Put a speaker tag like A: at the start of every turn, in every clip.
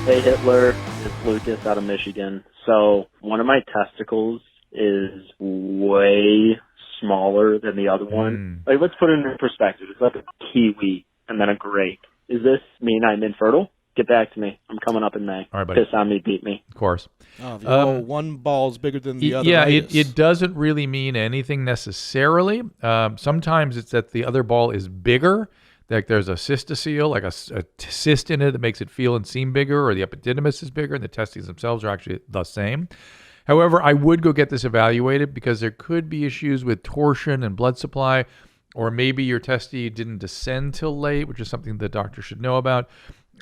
A: Hey Hitler, it's Lucas out of Michigan. So one of my testicles is way smaller than the other one. Like, let's put it in perspective. It's like a kiwi and then a grape. Does this mean I'm infertile? Get back to me. I'm coming up in May.
B: All right, buddy.
A: Piss on me, beat me.
B: Of course.
C: Oh, one ball's bigger than the other.
B: Yeah, it doesn't really mean anything necessarily. Sometimes it's that the other ball is bigger. Like there's a cystocele, like a cyst in it that makes it feel and seem bigger, or the epididymis is bigger, and the testes themselves are actually the same. However, I would go get this evaluated because there could be issues with torsion and blood supply, or maybe your testes didn't descend till late, which is something the doctor should know about.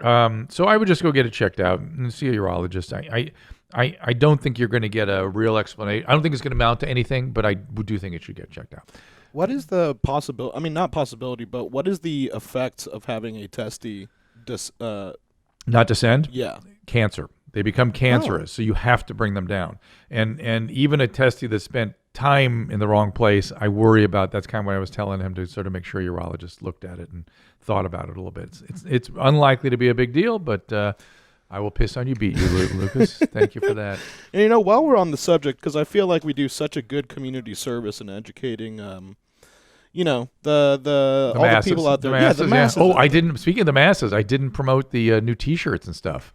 B: So I would just go get it checked out and see a urologist. I don't think you're going to get a real explanation. I don't think it's going to amount to anything, but I do think it should get checked out.
C: What is the possibility? I mean, not possibility, but what is the effects of having a testy
B: not descend?
C: Yeah.
B: Cancer. They become cancerous, so you have to bring them down. And even a testy that spent time in the wrong place, I worry about. That's kind of what I was telling him, to sort of make sure a urologist looked at it and thought about it a little bit. It's unlikely to be a big deal, but I will piss on you, beat you, Lucas. Thank you for that.
C: And while we're on the subject, because I feel like we do such a good community service in educating, the all the people out there.
B: The masses. Oh, I didn't. Speaking of the masses, I didn't promote the new T-shirts and stuff.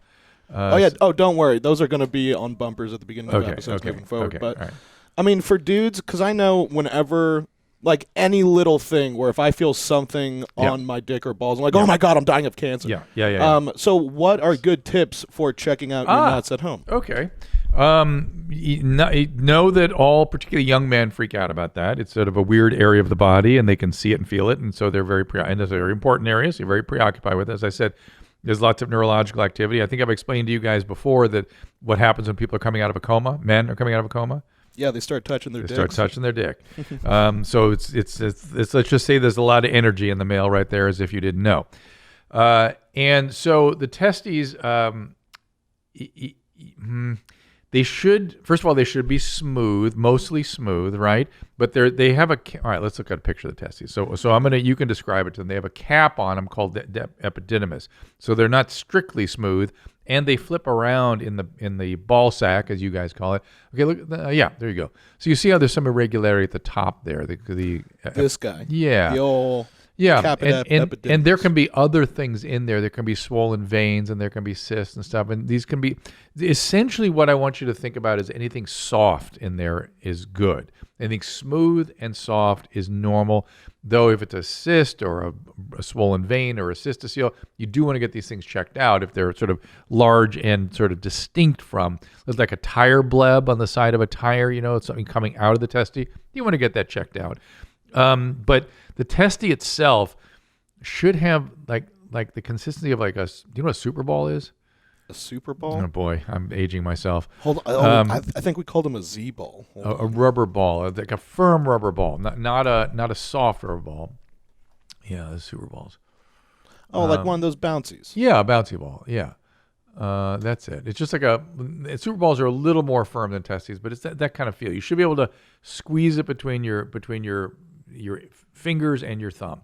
C: Don't worry. Those are going to be on bumpers at the beginning of episodes moving forward. But
B: right.
C: I mean, for dudes, because I know whenever, like, any little thing where if I feel something on my dick or balls, I'm like, oh my God, I'm dying of cancer.
B: Yeah.
C: So what are good tips for checking out your nuts at home?
B: Okay. Know that all particularly young men freak out about that. It's sort of a weird area of the body, and they can see it and feel it, and so they're and it's a very important area, so you're very preoccupied with it. As I said, there's lots of neurological activity. I think I've explained to you guys before that what happens when people are coming out of a coma, men are coming out of a coma.
C: Yeah, they start touching their dick.
B: So it's let's just say there's a lot of energy in the male right there, as if you didn't know. And so the testes, they should, first of all, they should be smooth, mostly smooth, right? But they have all right, let's look at a picture of the testes. So you can describe it to them. They have a cap on them called the epididymis. So they're not strictly smooth, and they flip around in the ball sack, as you guys call it. Okay, look, there you go. So you see how there's some irregularity at the top there.
C: This guy.
B: Yeah.
C: The old...
B: Yeah, and there can be other things in there. There can be swollen veins, and there can be cysts and stuff. And these can be essentially what I want you to think about is anything soft in there is good. Anything smooth and soft is normal. Though if it's a cyst or a swollen vein or a cystocele, you do want to get these things checked out if they're sort of large and sort of distinct from, like a tire bleb on the side of a tire. It's something coming out of the testy. You want to get that checked out. But the testy itself should have like the consistency of like do you know what a Super Ball is?
C: A Super Ball?
B: Oh boy, I'm aging myself.
C: Hold on, I think we called them a Z ball.
B: A rubber ball, like a firm rubber ball, not a soft rubber ball. Yeah, the Super Balls.
C: Oh, like one of those bouncies.
B: Yeah, a bouncy ball. Yeah. That's it. It's just like Super Balls are a little more firm than testes, but it's that kind of feel. You should be able to squeeze it between your fingers and your thumb,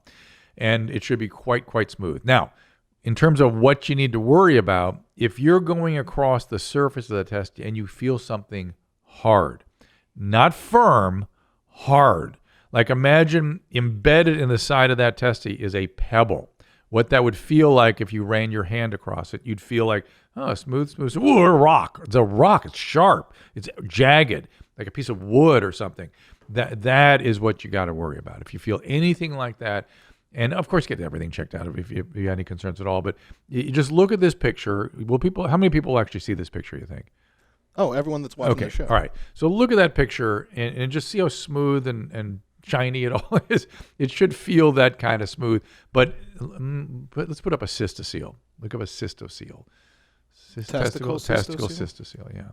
B: and it should be quite smooth. Now, in terms of what you need to worry about, if you're going across the surface of the testy and you feel something hard, not firm, hard, like imagine embedded in the side of that testy is a pebble. What that would feel like if you ran your hand across it, you'd feel like, smooth. Ooh, a rock. It's a rock. It's sharp. It's jagged, like a piece of wood or something. That is what you got to worry about. If you feel anything like that, and of course get everything checked out if you have any concerns at all, but you just look at this picture. How many people will actually see this picture, you think?
C: Oh, everyone that's watching the show.
B: All right. So look at that picture and just see how smooth and shiny it all is. It should feel that kind of smooth, but let's put up a cystocele. Look up a cystocele.
C: Testicle
B: cystocele, yeah.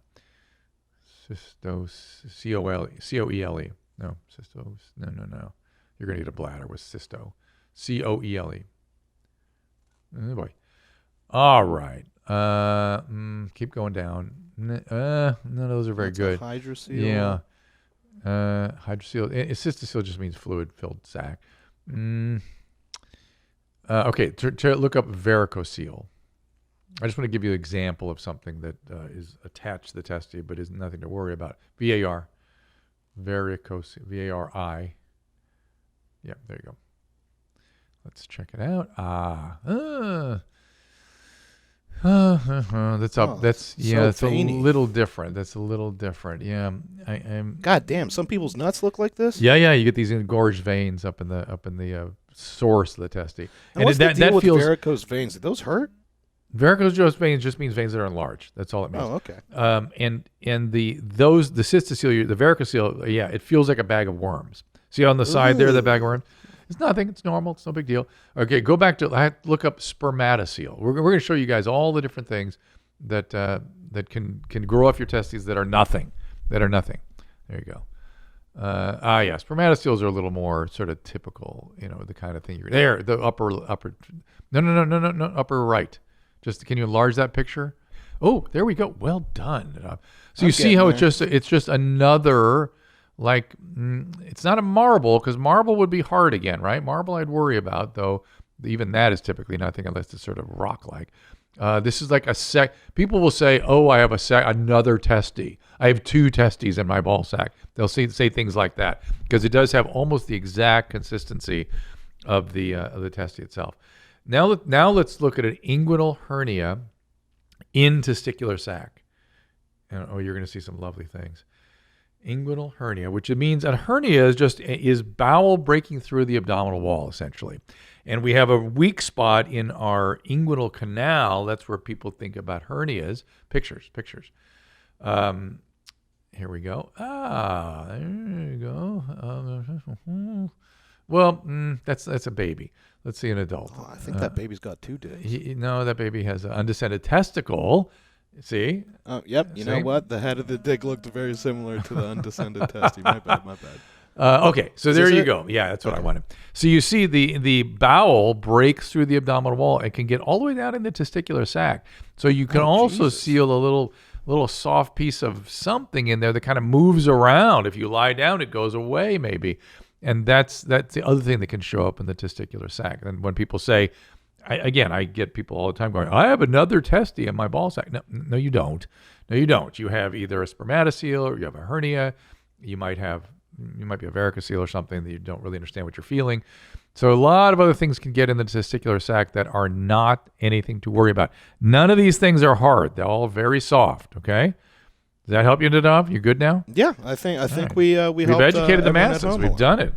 B: C-O-E-L-E. No, cystos. No. You're going to get a bladder with cysto. C-O-E-L-E. Oh, boy. All right. Keep going down. None of those are very good.
C: Hydrocele.
B: Yeah. Hydrocele. Cystocele just means fluid-filled sac. Okay, look up varicocele. I just want to give you an example of something that is attached to the testy, but is nothing to worry about. VAR, varicocele, VARI. Yeah, there you go. Let's check it out. That's up. That's That's veiny. A little different. That's a little different. Yeah, I'm.
C: God damn! Some people's nuts look like this.
B: Yeah. You get these engorged veins up in the source of the testy.
C: And what's the deal with varicose veins? Do those hurt?
B: Varicose veins just means veins that are enlarged. That's all it means.
C: Oh, okay.
B: And the cystocele, the varicocele, it feels like a bag of worms. See on the side there, the bag of worms. It's nothing. It's normal. It's no big deal. Okay, go back to. I have to look up spermatocele. We're going to show you guys all the different things that can grow off your testes that are nothing. There you go. Spermatoceles are a little more sort of typical. The kind of thing you're there. The upper. No, upper right. Just can you enlarge that picture? Oh, there we go. Well done. So you see how it's just another. Like, it's not a marble, because marble would be hard again, right? Marble I'd worry about, though even that is typically nothing unless it's sort of rock-like. This is like a people will say, oh, I have another testy. I have 2 testes in my ball sack. They'll say things like that, because it does have almost the exact consistency of the testy itself. Now let's look at an inguinal hernia in testicular sac. And, you're going to see some lovely things. Inguinal hernia, which means a hernia is bowel breaking through the abdominal wall, essentially. And we have a weak spot in our inguinal canal. That's where people think about hernias. Pictures. Here we go. There you go. That's a baby. Let's see an adult.
C: Oh, I think that baby's got 2 dicks.
B: No, that baby has an undescended testicle. See?
C: Yep. You know what? The head of the dick looked very similar to the undescended testy. My bad.
B: Okay, so there you go. Yeah, that's what I wanted. So you see the bowel breaks through the abdominal wall and can get all the way down in the testicular sac. So you can also seal a little soft piece of something in there that kind of moves around. If you lie down, it goes away maybe. And that's the other thing that can show up in the testicular sac. And when people say, I get people all the time going, I have another testy in my ball sack. No, you don't. You have either a spermatocele or you have a hernia. You might be a varicocele or something that you don't really understand what you're feeling. So a lot of other things can get in the testicular sac that are not anything to worry about. None of these things are hard. They're all very soft, okay? Does that help you enough? You good now?
C: Yeah, I think
B: right.
C: We've
B: educated the masses. We've done it.